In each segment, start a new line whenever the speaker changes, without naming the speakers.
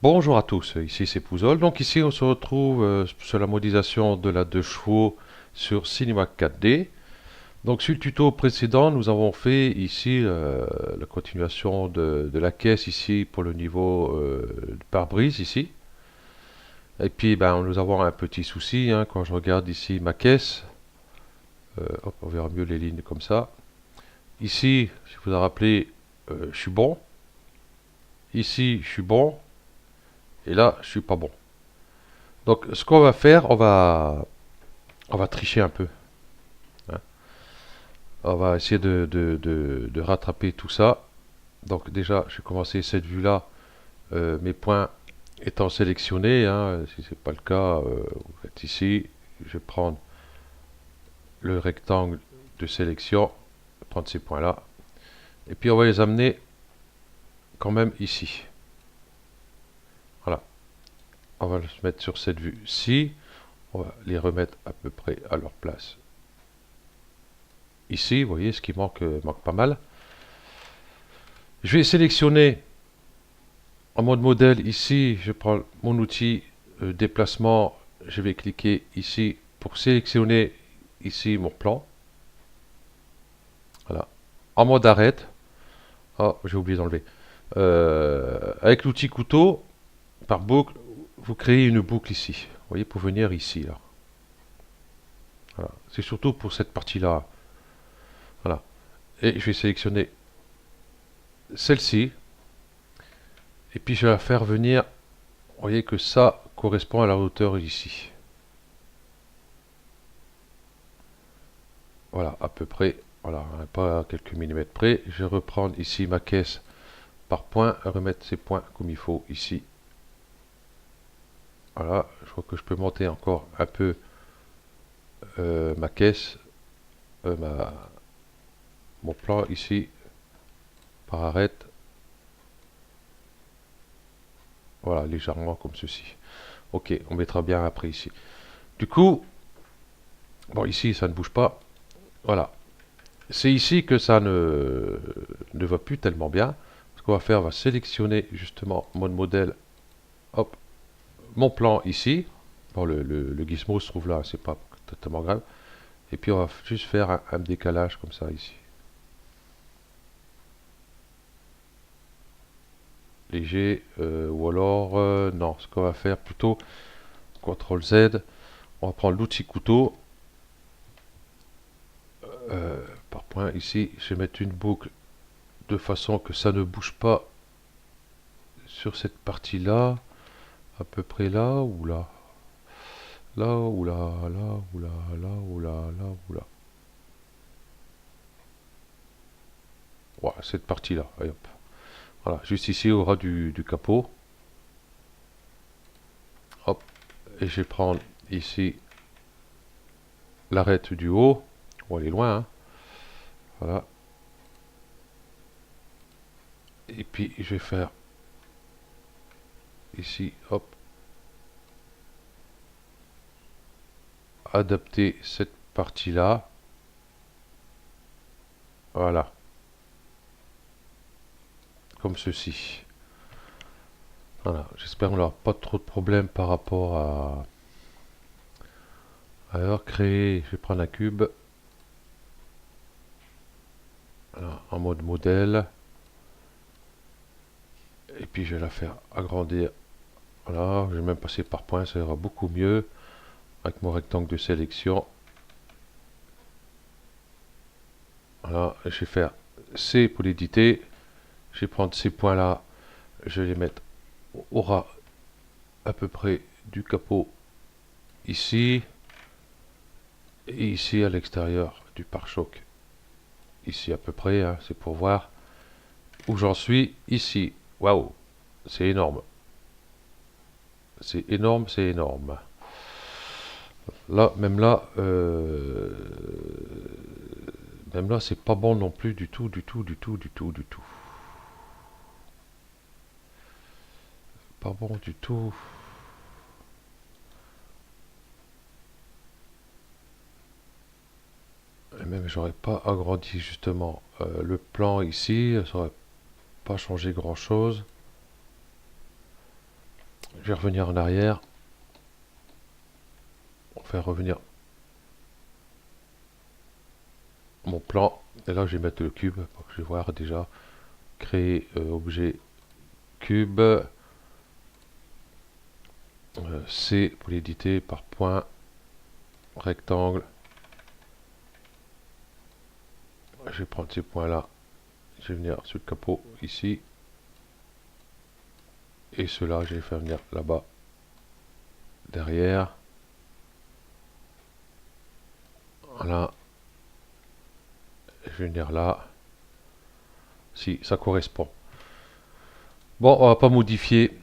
Bonjour à tous, ici c'est Pouzol. Donc ici on se retrouve sur la modélisation de la 2 chevaux sur Cinema 4D. Donc sur le tuto précédent, nous avons fait ici la continuation de la caisse ici pour le niveau pare-brise ici. Et puis nous avons un petit souci hein, quand je regarde ici ma caisse. Hop, on verra mieux les lignes comme ça. Ici, si vous vous rappelez, je suis bon. Ici, je suis bon. Et là, je suis pas bon. Donc ce qu'on va faire, on va tricher un peu, hein. On va essayer de rattraper tout ça. Donc déjà, je vais commencer cette vue-là, mes points étant sélectionnés, hein. Si ce n'est pas le cas, vous faites ici. Je vais prendre le rectangle de sélection, prendre ces points-là. Et puis on va les amener quand même ici. Voilà. On va se mettre sur cette vue-ci. On va les remettre à peu près à leur place. Ici, vous voyez, ce qui manque pas mal. Je vais sélectionner en mode modèle ici, je prends mon outil déplacement, je vais cliquer ici pour sélectionner ici mon plan. Voilà. En mode arrête. Oh, j'ai oublié d'enlever. Avec l'outil couteau, par boucle, vous créez une boucle ici. Vous voyez, pour venir ici. Là. Voilà. C'est surtout pour cette partie-là. Voilà. Et je vais sélectionner celle-ci. Et puis je vais la faire venir. Vous voyez que ça correspond à la hauteur ici. Voilà, à peu près. Voilà, pas à quelques millimètres près. Je vais reprendre ici ma caisse par point, remettre ces points comme il faut ici. Voilà, je crois que je peux monter encore un peu ma caisse, mon plan ici, par arrête. Voilà, légèrement comme ceci. Ok, on mettra bien après ici. Du coup, bon ici ça ne bouge pas. Voilà, c'est ici que ça ne va plus tellement bien. Ce qu'on va faire, on va sélectionner justement mode modèle. Hop, mon plan ici. Bon, le gizmo se trouve là, c'est pas totalement grave. Et puis on va juste faire un décalage comme ça ici. Léger, ou alors, non, ce qu'on va faire plutôt, CTRL Z, on va prendre l'outil couteau, par point ici, je vais mettre une boucle de façon que ça ne bouge pas sur cette partie-là, à peu près là, ou là. Là, ou là, là, ou là, là, ou là, là, ou là. Voilà, cette partie-là. Voilà, juste ici au ras du capot. Hop, et je vais prendre ici l'arête du haut. On va aller loin, hein. Voilà. Et puis je vais faire ici, hop, adapter cette partie-là. Voilà. Comme ceci. Voilà, j'espère qu'on n'aura pas trop de problèmes par rapport à... Alors, créer, je vais prendre un cube. Voilà, en mode modèle. Et puis, je vais la faire agrandir. Voilà, je vais même passer par point, ça ira beaucoup mieux. Avec mon rectangle de sélection. Voilà, je vais faire C pour l'éditer. Je vais prendre ces points-là. Je vais les mettre au ras à peu près du capot ici. Et ici à l'extérieur du pare-choc. Ici à peu près, hein, c'est pour voir où j'en suis ici. Waouh, c'est énorme. C'est énorme, c'est énorme. Là, même là, c'est pas bon non plus du tout, du tout, du tout, du tout, du tout. Pas bon du tout. Et même, j'aurais pas agrandi justement le plan ici, ça aurait pas changé grand chose. Je vais revenir en arrière. On va faire revenir mon plan. Et là, je vais mettre le cube pour que je vais voir déjà. Créer objet cube. C pour l'éditer par point. Rectangle. Je vais prendre ces points là. Je vais venir sur le capot ici. Et cela, je vais faire venir là-bas. Derrière. Voilà. Je vais venir là. Si, ça correspond. Bon, on va pas modifier.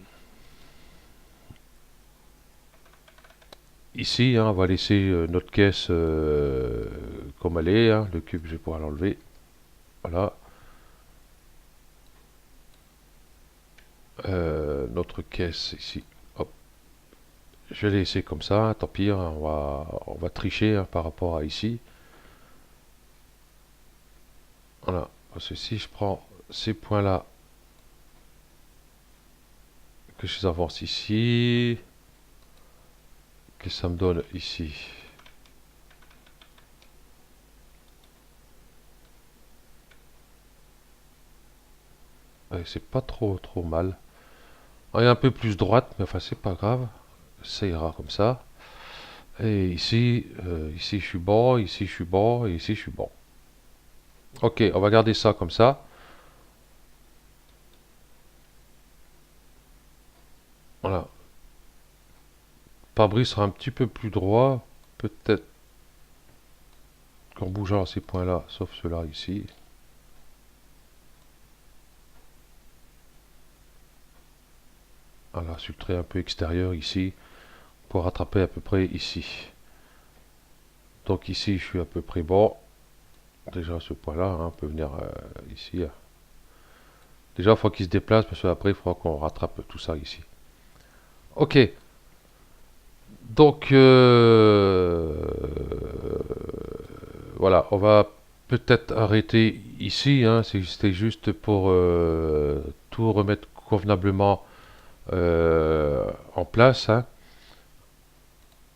Ici, hein, on va laisser notre caisse comme elle est. Hein. Le cube, je vais pouvoir l'enlever. Voilà. Notre caisse ici. Hop. Je vais laisser comme ça. Tant pis, hein, on va tricher hein, par rapport à ici. Voilà. Parce que si je prends ces points-là, que je les avance ici, que ça me donne ici. C'est pas trop mal. Elle est un peu plus droite, mais enfin c'est pas grave. Ça ira comme ça. Et ici, ici je suis bon, ici je suis bon, et ici je suis bon. Ok, on va garder ça comme ça. Voilà. Pare-brise sera un petit peu plus droit. Peut-être qu'en bougeant ces points-là, sauf ceux-là ici. Voilà, sur le trait un peu extérieur ici, pour rattraper à peu près ici. Donc ici, je suis à peu près bon. Déjà ce point-là, hein, on peut venir ici. Déjà, il faut qu'il se déplace, parce qu'après, il faudra qu'on rattrape tout ça ici. Ok. Donc, voilà, on va peut-être arrêter ici. Hein, c'était juste pour tout remettre convenablement en place. Hein.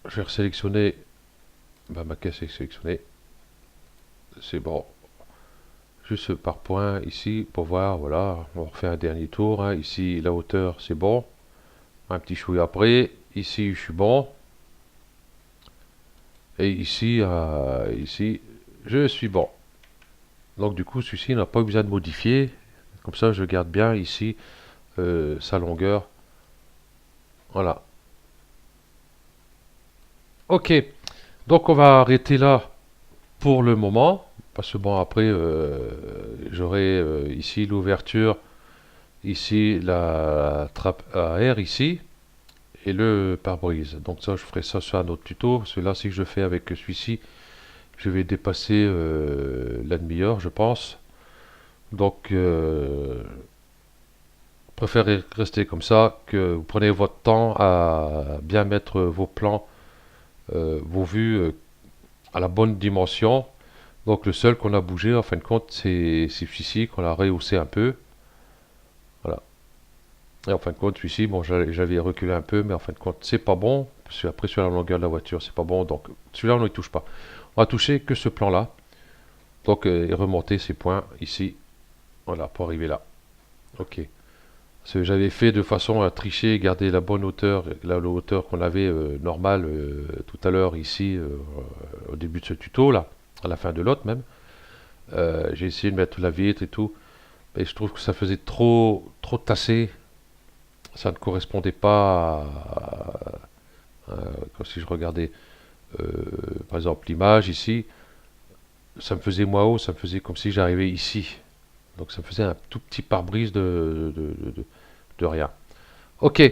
Je vais sélectionner. Bah, ma caisse est sélectionnée. C'est bon. Juste par point ici pour voir. Voilà, on refait un dernier tour. Hein. Ici, la hauteur, c'est bon. Un petit chouïa après. Ici, je suis bon. Et ici, ici, je suis bon. Donc du coup, celui-ci n'a pas besoin de modifier. Comme ça, je garde bien ici sa longueur. Voilà. Ok. Donc on va arrêter là pour le moment. Parce que bon, après, j'aurai ici l'ouverture, ici la trappe à air, ici, et le pare-brise. Donc ça, je ferai ça sur un autre tuto. Celui-là, si je le fais avec celui-ci, je vais dépasser la demi-heure, je pense. Donc, préférez rester comme ça, que vous prenez votre temps à bien mettre vos plans, vos vues à la bonne dimension. Donc le seul qu'on a bougé, en fin de compte, c'est celui-ci qu'on a rehaussé un peu. Voilà. Et en fin de compte, celui-ci, bon, j'avais reculé un peu, mais en fin de compte, c'est pas bon. Parce que après, sur la longueur de la voiture, c'est pas bon. Donc celui-là, on ne touche pas. On va toucher que ce plan-là. Donc, et remonter ces points ici. Voilà, pour arriver là. Ok. Ce que j'avais fait de façon à tricher, garder la bonne hauteur, la hauteur qu'on avait normale tout à l'heure ici, au début de ce tuto, là, à la fin de l'autre même. J'ai essayé de mettre la vitre et tout, mais je trouve que ça faisait trop tassé. Ça ne correspondait pas comme si je regardais, euh, par exemple, l'image ici, ça me faisait moins haut, ça me faisait comme si j'arrivais ici. Donc ça me faisait un tout petit pare-brise de rien. Ok,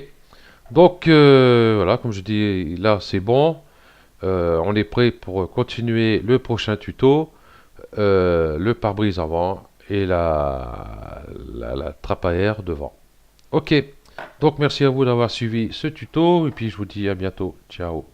donc voilà, comme je dis, là c'est bon. On est prêt pour continuer le prochain tuto. Le pare-brise avant et la trappe à air devant. Ok, donc merci à vous d'avoir suivi ce tuto et puis je vous dis à bientôt. Ciao.